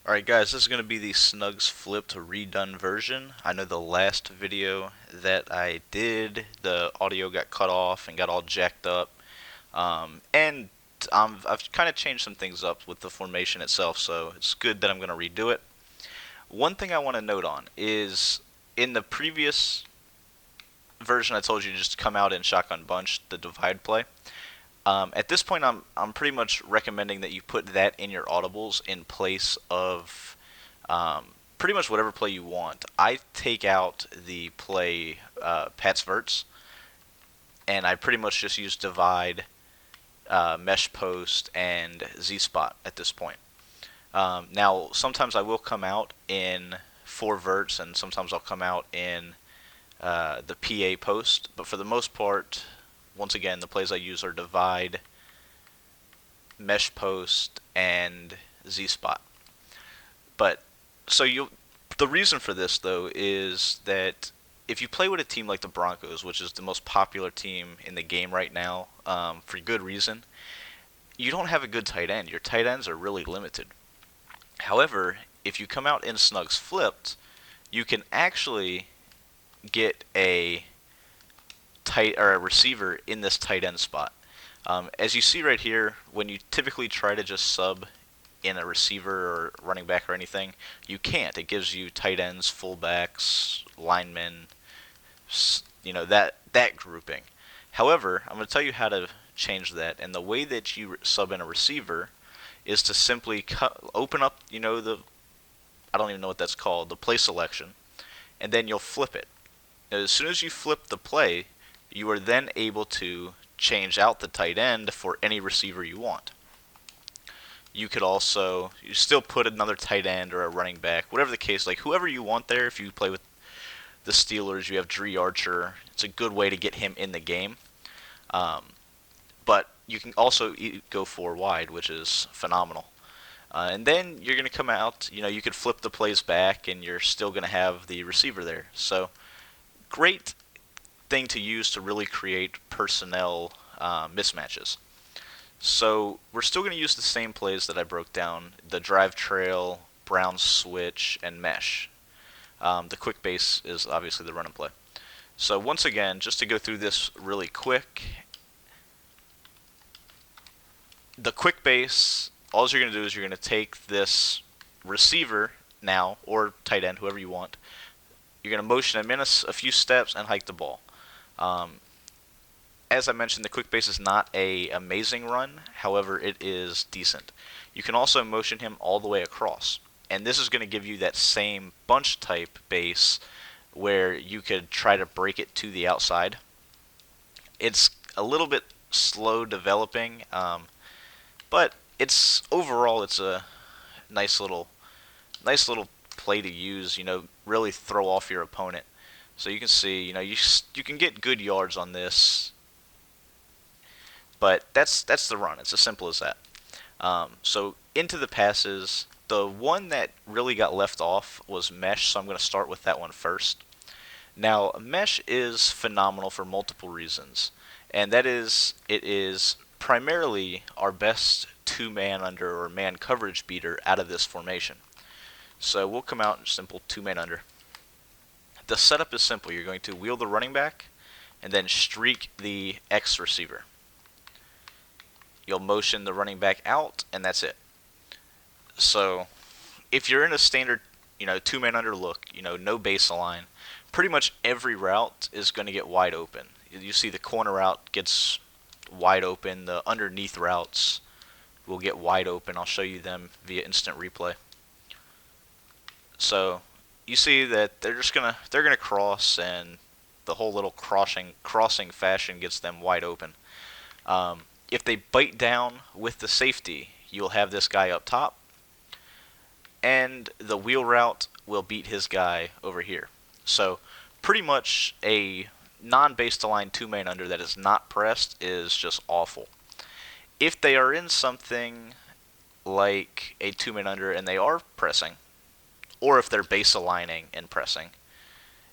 Alright guys, this is going to be the Snugs flipped redone version. I know the last video that I did, the audio got cut off and got all jacked up. And I've kind of changed some things up with the formation itself, so it's good that I'm going to redo it. One thing I want to note on is in the previous version I told you to just come out in shotgun bunch, the divide play. At this point, I'm pretty much recommending that you put that in your audibles in place of pretty much whatever play you want. I take out the play Pat's Verts, and I pretty much just use divide, mesh post, and Z spot at this point. Now, sometimes I will come out in 4 verts, and sometimes I'll come out in the PA post, but for the most part, once again, the plays I use are divide, mesh post, and Z spot. But so the reason for this though is that if you play with a team like the Broncos, which is the most popular team in the game right now, for good reason, you don't have a good tight end. Your tight ends are really limited. However, if you come out in Snugs flipped, you can actually get a a receiver in this tight end spot. As you see right here, when you typically try to just sub in a receiver or running back or anything, you can't. It gives you tight ends, fullbacks, linemen, that grouping. However, I'm going to tell you how to change that, and the way that you sub in a receiver is to simply open up, I don't even know what that's called, the play selection, and then you'll flip it. Now, as soon as you flip the play, you are then able to change out the tight end for any receiver you want. You could also, you still put another tight end or a running back, whatever the case, like whoever you want there. If you play with the Steelers, you have Dree Archer. It's a good way to get him in the game. But you can also go 4 wide, which is phenomenal. And then you're going to come out, you could flip the plays back and you're still going to have the receiver there. So great thing to use to really create personnel mismatches. So we're still going to use the same plays that I broke down: the drive trail, brown switch, and mesh. The quick base is obviously the run and play. So once again, just to go through this really quick, the quick base, all you're going to do is you're going to take this receiver now, or tight end, whoever you want. You're going to motion him in a few steps and hike the ball. As I mentioned, the quick base is not an amazing run. However, it is decent. You can also motion him all the way across. And this is going to give you that same bunch type base where you could try to break it to the outside. It's a little bit slow developing, but overall it's a nice little play to use. Really throw off your opponent. So you can see, you can get good yards on this, but that's the run. It's as simple as that. So into the passes, the one that really got left off was mesh, so I'm going to start with that one first. Now, mesh is phenomenal for multiple reasons, and that is, it is primarily our best 2-man under or man coverage beater out of this formation. So we'll come out in simple 2-man under. The setup is simple. You're going to wheel the running back and then streak the X receiver. You'll motion the running back out, and that's it. So if you're in a standard 2-man under look, no baseline, pretty much every route is going to get wide open. You see the corner route gets wide open. The underneath routes will get wide open. I'll show you them via instant replay. So you see that they're gonna cross, and the whole little crossing fashion gets them wide open. If they bite down with the safety, you'll have this guy up top, and the wheel route will beat his guy over here. So pretty much a non-base line 2-man under that is not pressed is just awful. If they are in something like a 2-man under and they are pressing, or if they're base aligning and pressing.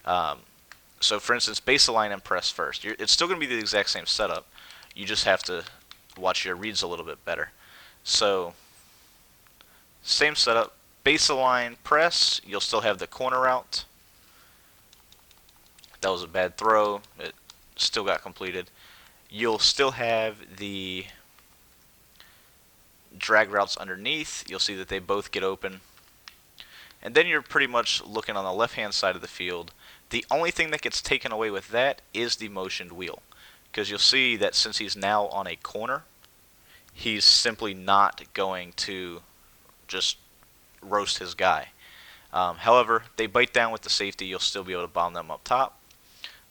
So for instance, base align and press first. It's still going to be the exact same setup. You just have to watch your reads a little bit better. So same setup, baseline press, you'll still have the corner route. That was a bad throw. It still got completed. You'll still have the drag routes underneath. You'll see that they both get open. And then you're pretty much looking on the left-hand side of the field. The only thing that gets taken away with that is the motioned wheel. Because you'll see that since he's now on a corner, he's simply not going to just roast his guy. However, they bite down with the safety, you'll still be able to bomb them up top.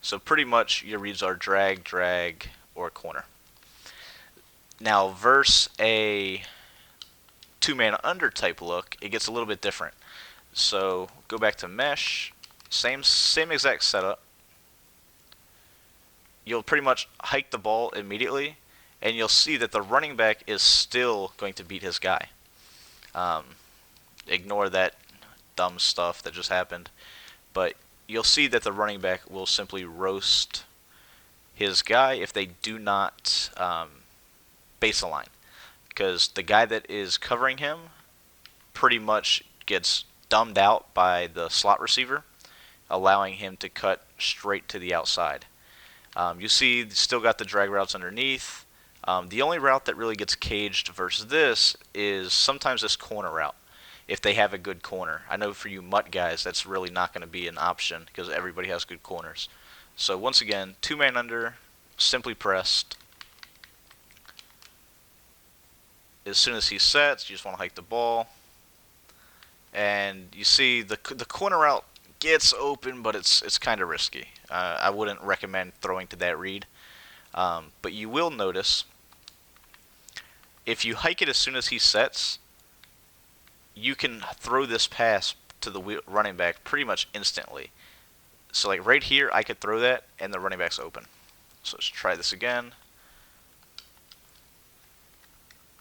So pretty much your reads are drag, drag, or corner. Now versus a two-man under type look, it gets a little bit different. So go back to mesh, same exact setup. You'll pretty much hike the ball immediately, and you'll see that the running back is still going to beat his guy. Ignore that dumb stuff that just happened, but you'll see that the running back will simply roast his guy if they do not base align, because the guy that is covering him pretty much gets dumbed out by the slot receiver, allowing him to cut straight to the outside. You see, still got the drag routes underneath. The only route that really gets caged versus this is sometimes this corner route, if they have a good corner. I know for you mutt guys, that's really not going to be an option because everybody has good corners. So once again, two-man under, simply pressed. As soon as he sets, you just want to hike the ball. And you see the corner route gets open, but it's kind of risky. I wouldn't recommend throwing to that read. But you will notice, if you hike it as soon as he sets, you can throw this pass to the running back pretty much instantly. So like right here, I could throw that, and the running back's open. So let's try this again.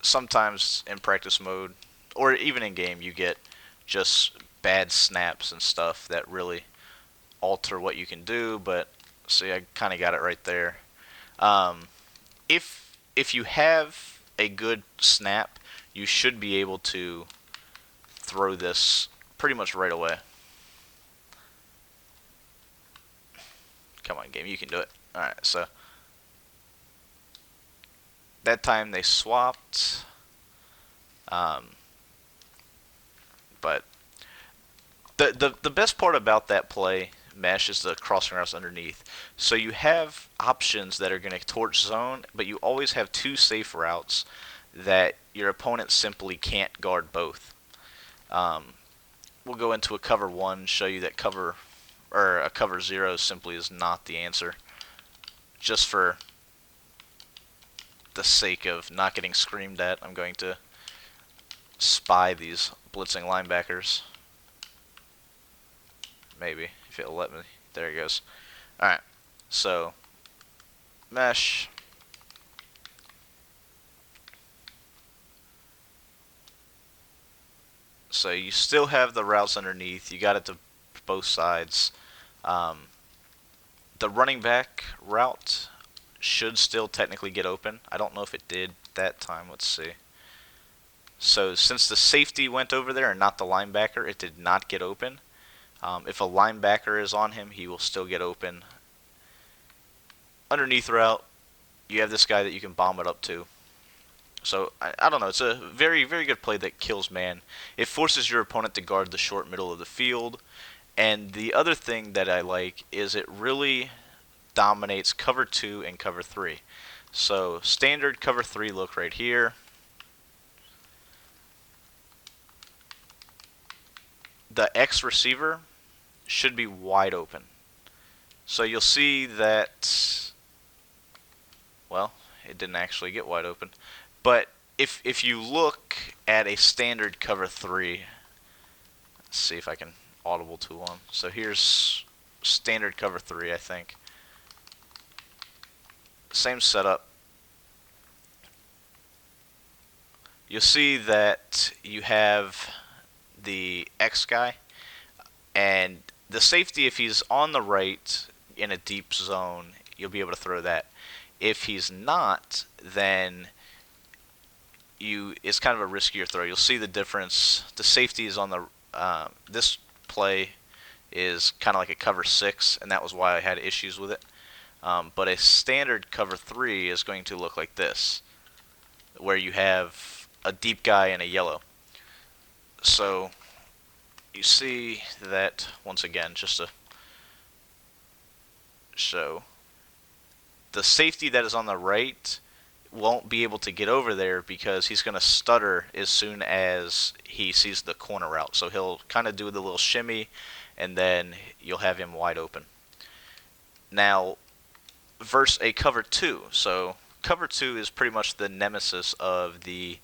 Sometimes in practice mode, or even in game, you get just bad snaps and stuff that really alter what you can do. But see, I kind of got it right there. If you have a good snap, you should be able to throw this pretty much right away. Come on, game, you can do it. Alright, so that time they swapped. But the best part about that play, mesh, is the crossing routes underneath. So you have options that are going to torch zone, but you always have two safe routes that your opponent simply can't guard both. We'll go into a cover 1, show you that a cover 0 simply is not the answer. Just for the sake of not getting screamed at, I'm going to spy these blitzing linebackers. Maybe, if it'll let me. There it goes. Alright, so mesh. So you still have the routes underneath. You got it to both sides. The running back route should still technically get open. I don't know if it did that time. Let's see. So since the safety went over there and not the linebacker, it did not get open. If a linebacker is on him, he will still get open. Underneath route, you have this guy that you can bomb it up to. So, I don't know, it's a very, very good play that kills man. It forces your opponent to guard the short middle of the field. And the other thing that I like is it really dominates cover 2 and cover 3. So, standard cover 3 look right here. The X receiver should be wide open. So you'll see that, well, it didn't actually get wide open. But if you look at a standard cover 3, let's see if I can audible to one. So here's standard cover 3, I think. Same setup. You'll see that you have the X guy, and the safety, if he's on the right in a deep zone, you'll be able to throw that. If he's not, then it's kind of a riskier throw. You'll see the difference. The safety is on the this play is kind of like a cover 6, and that was why I had issues with it. But a standard cover 3 is going to look like this, where you have a deep guy and a yellow. So you see that, once again, just to show, the safety that is on the right won't be able to get over there because he's going to stutter as soon as he sees the corner route. So he'll kind of do the little shimmy, and then you'll have him wide open. Now, versus a cover 2. So cover 2 is pretty much the nemesis of the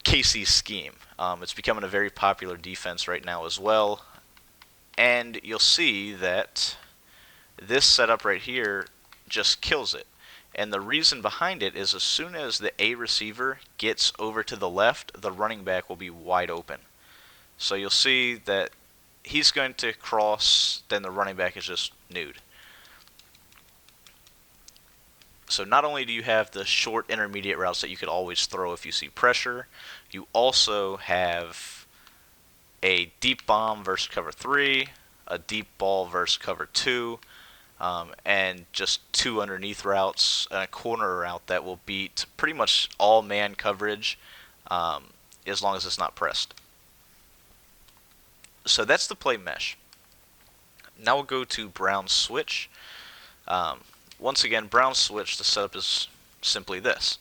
KC scheme. It's becoming a very popular defense right now as well. And you'll see that this setup right here just kills it. And the reason behind it is as soon as the A receiver gets over to the left, the running back will be wide open. So you'll see that he's going to cross, then the running back is just nude. So not only do you have the short intermediate routes that you could always throw if you see pressure, you also have a deep bomb versus cover 3, a deep ball versus cover 2, and just 2 underneath routes and a corner route that will beat pretty much all man coverage as long as it's not pressed. So that's the play mesh. Now we'll go to Brown switch. Once again, Brown switch, the setup is simply this.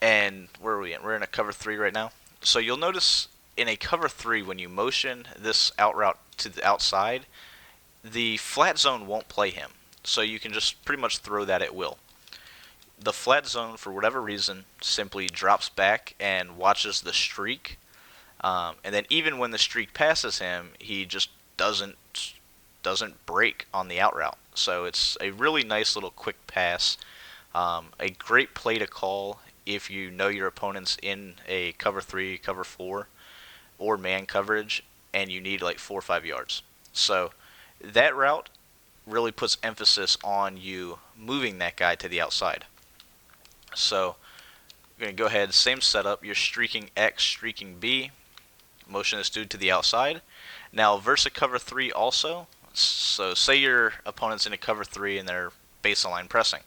And where are we in? We're in a cover 3 right now. So you'll notice in a cover 3, when you motion this out route to the outside, the flat zone won't play him. So you can just pretty much throw that at will. The flat zone, for whatever reason, simply drops back and watches the streak. And then even when the streak passes him, he just doesn't break on the out route. So it's a really nice little quick pass. A great play to call if you know your opponent's in a cover 3, cover 4, or man coverage, and you need like 4 or 5 yards. So that route really puts emphasis on you moving that guy to the outside. So we're going to go ahead, same setup. You're streaking X, streaking B. Motion this dude to the outside. Now versus cover 3 also. So say your opponent's in a cover 3 and they're baseline pressing.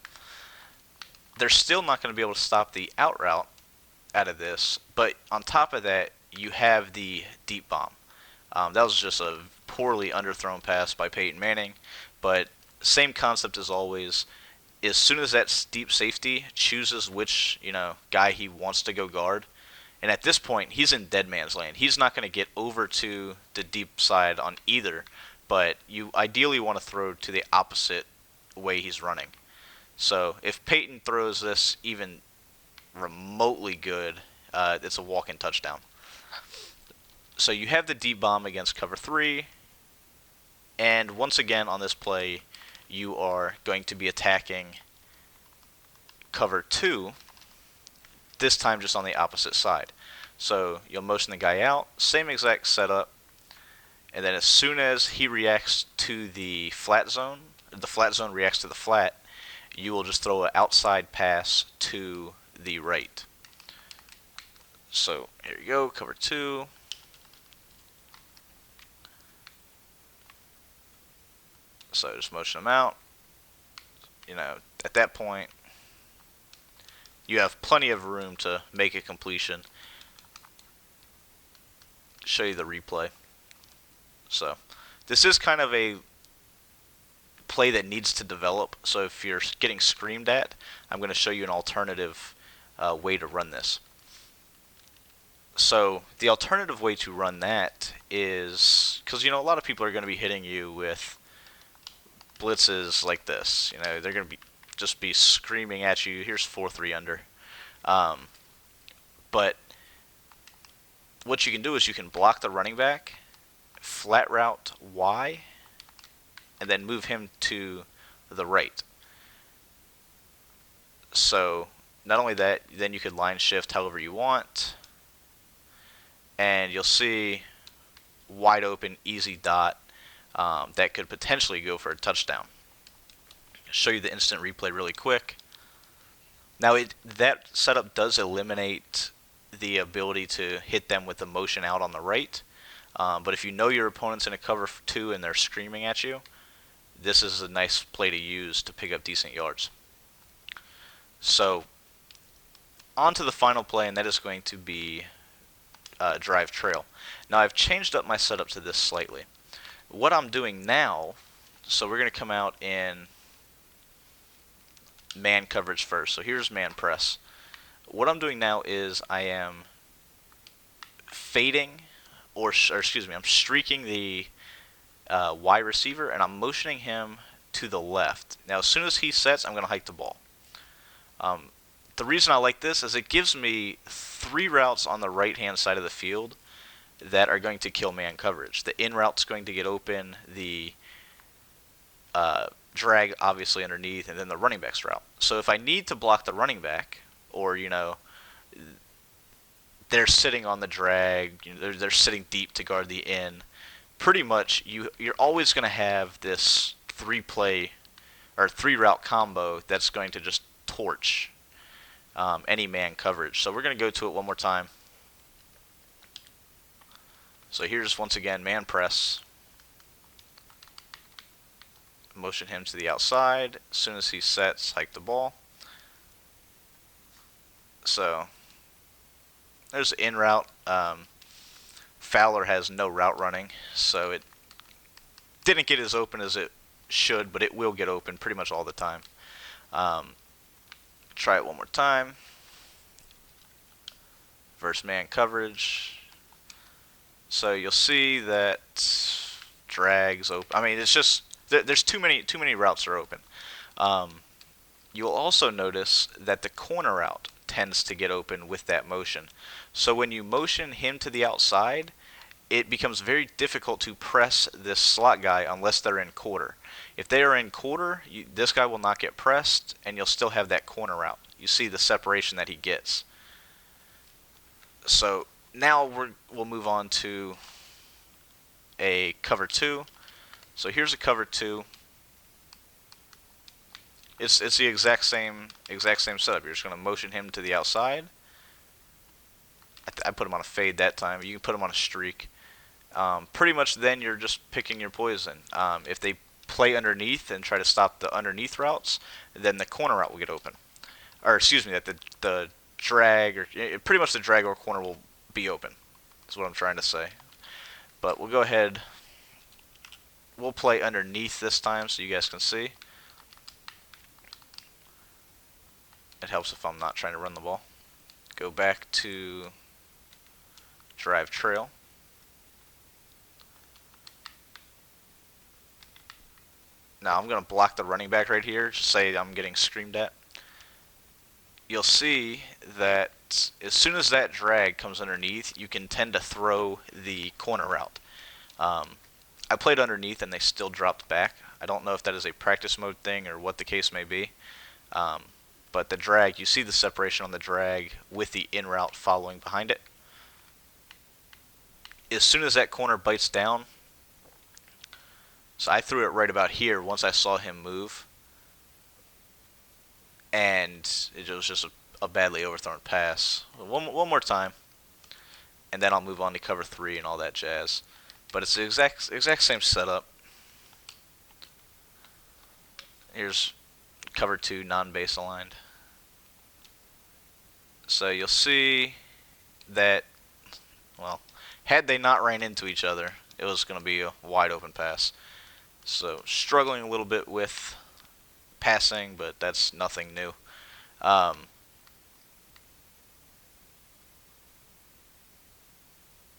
They're still not going to be able to stop the out route out of this, but on top of that, you have the deep bomb. That was just a poorly underthrown pass by Peyton Manning, but same concept as always. As soon as that deep safety chooses which guy he wants to go guard, and at this point he's in dead man's land. He's not going to get over to the deep side on either, but you ideally want to throw to the opposite way he's running. So if Peyton throws this even remotely good, it's a walk-in touchdown. So you have the deep bomb against cover 3, and once again on this play, you are going to be attacking cover 2, this time just on the opposite side. So you'll motion the guy out, same exact setup, and then as soon as he reacts to the flat zone reacts to the flat, you will just throw an outside pass to the right. So here you go, cover 2. So just motion him out. At that point, you have plenty of room to make a completion. Show you the replay. So this is kind of a play that needs to develop. So if you're getting screamed at, I'm going to show you an alternative way to run this. So the alternative way to run that is, because a lot of people are going to be hitting you with blitzes like this. They're going to just be screaming at you. Here's 4-3 under. But what you can do is you can block the running back, flat route Y, and then move him to the right. So not only that, then you could line shift however you want, and you'll see wide open, easy dot that could potentially go for a touchdown. I'll show you the instant replay really quick. Now, that setup does eliminate the ability to hit them with the motion out on the right. But if you know your opponent's in a cover 2 and they're screaming at you, this is a nice play to use to pick up decent yards. So, on to the final play, and that is going to be drive trail. Now, I've changed up my setup to this slightly. What I'm doing now, so we're going to come out in man coverage first. So here's man press. What I'm doing now is I am fading, or excuse me, I'm streaking the wide receiver, and I'm motioning him to the left. Now, as soon as he sets, I'm going to hike the ball. The reason I like this is it gives me 3 routes on the right-hand side of the field that are going to kill man coverage. The in route's going to get open, the drag obviously underneath, and then the running back's route. So if I need to block the running back, or they're sitting on the drag, they're sitting deep to guard the in, pretty much you're always going to have this 3 route combo that's going to just torch any man coverage. So we're going to go to it one more time. So here's once again man press. Motion him to the outside. As soon as he sets, hike the ball. So there's in route. Fowler has no route running, so it didn't get as open as it should, but it will get open pretty much all the time. Try it one more time. Versus man coverage. So you'll see that drags open. I mean, it's just there's too many routes are open. You'll also notice that the corner route tends to get open with that motion. So when you motion him to the outside, it becomes very difficult to press this slot guy unless they're in quarter. If they are in quarter, this guy will not get pressed, and you'll still have that corner route. You see the separation that he gets. So now we'll move on to a cover 2. So here's a cover 2. It's the exact same setup. You're just going to motion him to the outside. I put him on a fade that time. You can put him on a streak. Pretty much then you're just picking your poison. If they play underneath and try to stop the underneath routes, then the corner route will get open. Or excuse me, that the drag, or pretty much the drag or corner will be open. Is what I'm trying to say. But we'll go ahead. We'll play underneath this time so you guys can see. It helps if I'm not trying to run the ball. Go back to drive trail. Now I'm going to block the running back right here. Just say I'm getting screamed at. You'll see that as soon as that drag comes underneath, you can tend to throw the corner route. I played underneath and they still dropped back. I don't know if that is a practice mode thing or what the case may be. But the drag, you see the separation on the drag with the in route following behind it. As soon as that corner bites down, so I threw it right about here once I saw him move. And it was just a badly overthrown pass. One more time. And then I'll move on to cover 3 and all that jazz. But it's the exact same setup. Here's cover 2 non-base aligned. So you'll see that, well, had they not ran into each other, it was going to be a wide open pass. So struggling a little bit with passing, but that's nothing new. I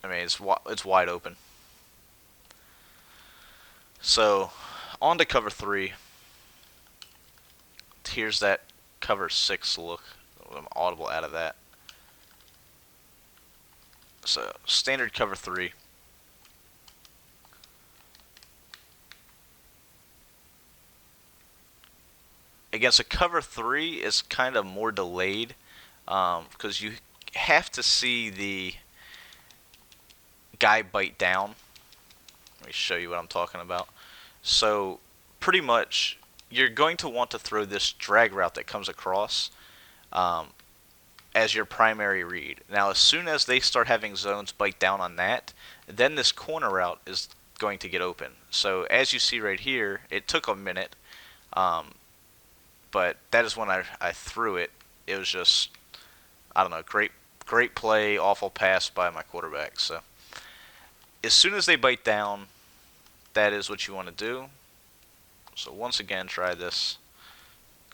mean, it's wide open. So on to cover 3. Here's that cover 6 look. I'm audible out of that. So standard cover 3. Against a cover 3 is kind of more delayed because you have to see the guy bite down. Let me show you what I'm talking about. So pretty much you're going to want to throw this drag route that comes across um, as your primary read. Now, as soon as they start having zones bite down on that, then this corner route is going to get open. So as you see right here, it took a minute, um, but that is when I threw it. It was just, I don't know, great play, awful pass by my quarterback. So as soon as they bite down, that is what you want to do. So once again, try this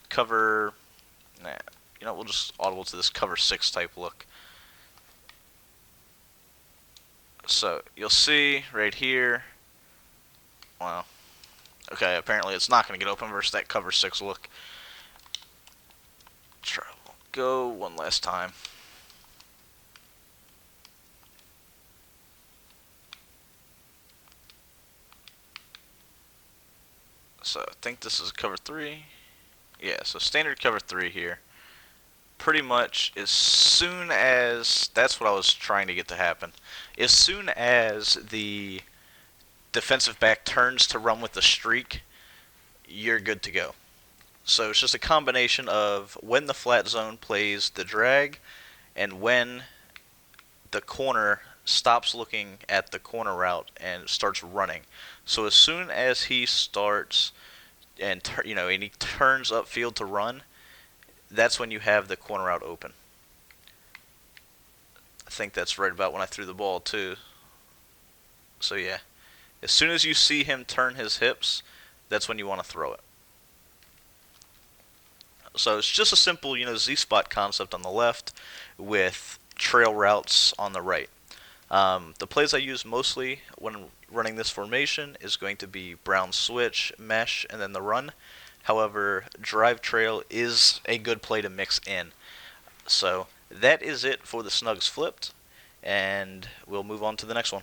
cover. Nah, we'll just audible to this cover 6 type look. So you'll see right here. Well, okay, apparently it's not going to get open versus that cover 6 look. Try, go one last time. So I think this is cover 3. Yeah, so standard cover 3 here. Pretty much as soon as, that's what I was trying to get to happen. As soon as the defensive back turns to run with the streak, you're good to go. So it's just a combination of when the flat zone plays the drag and when the corner stops looking at the corner route and starts running. So as soon as he starts and and he turns upfield to run, that's when you have the corner route open. I think that's right about when I threw the ball too. So yeah, as soon as you see him turn his hips, that's when you want to throw it. So it's just a simple, Z-spot concept on the left with trail routes on the right. The plays I use mostly when running this formation is going to be brown switch, mesh, and then the run. However, drive trail is a good play to mix in. So that is it for the Snugs flipped, and we'll move on to the next one.